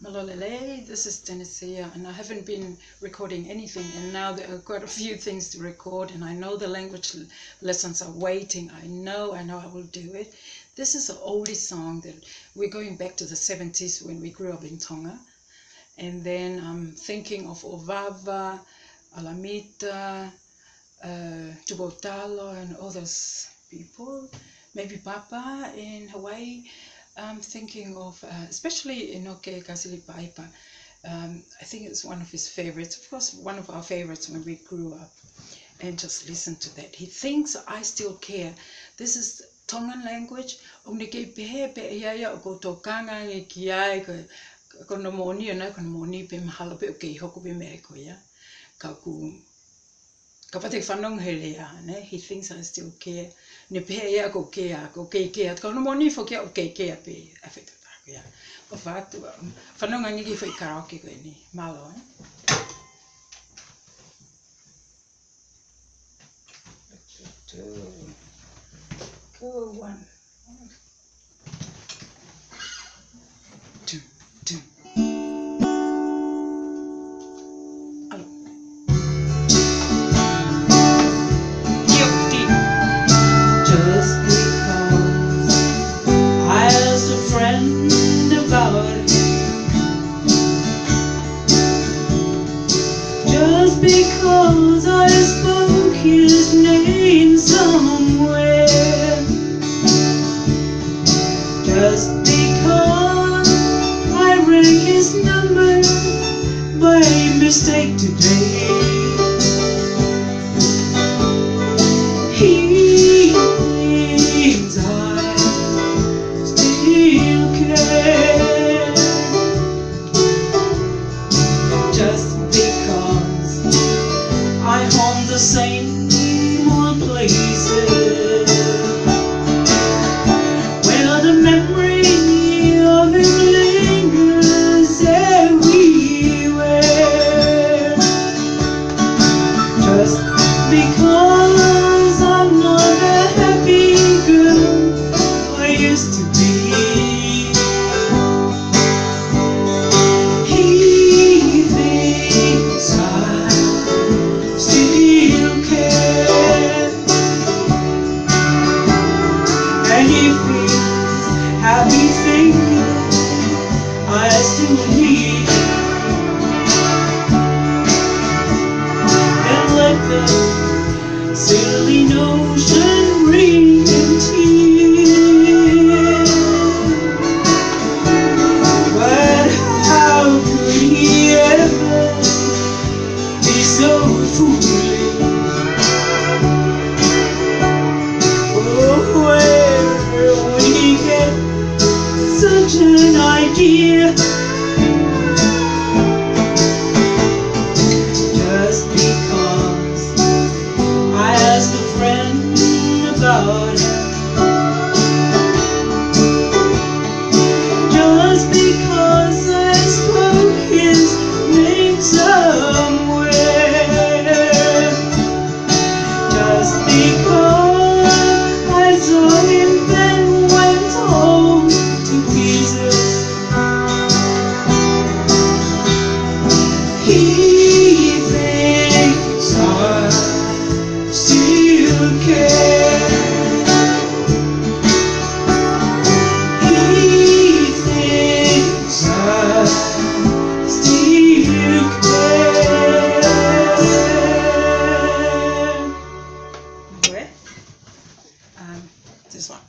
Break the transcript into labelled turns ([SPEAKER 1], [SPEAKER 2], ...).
[SPEAKER 1] Malolele, this is Tenisia, and I haven't been recording anything, and now there are quite a few things to record, and I know the language lessons are waiting. I know I will do it. This is an oldie song that we're going back to the 70s when we grew up in Tonga, and then I'm thinking of ovava, Alamita.Tupou, Talo, and all those people. Maybe Papa in Hawaii. I'm thinking of especially inoke Paipa. I think it's one of his favorites, of course one of our favorites when we grew up, and just listen to that. He thinks I still care. This is Tongan language. Pehe ko tokanga nge kiai ko no moni na ko moni pe mahala pe ke hoku pe me ko ya ka ku ka pate whanong hele ne. He thinks I still care. Ne pehe ko kea ko no moni fo ke kea pe afeto ta ya o fatu whanong ngi ki foi karaoke ko ni malo go 1 2 2
[SPEAKER 2] Just because I asked a friend about it, just because I spoke his name somewhere, just because I rang his number by mistake today, he thinks I still care. Just because I haunt the same old places where the memory of him lingers everywhere. Just because I'm not the happy girl I used to be, he thinks I still care, and he feels happy thinking I still need him, and let the silly notion ring in tears. But how could he ever be so foolish? Oh, where would he get such an idea? Just because I asked a friend about it, just because I spoke his name somewhere, just because I saw him then went home to pieces, he thinks I still care. He thinks I still care.
[SPEAKER 1] Where? This one.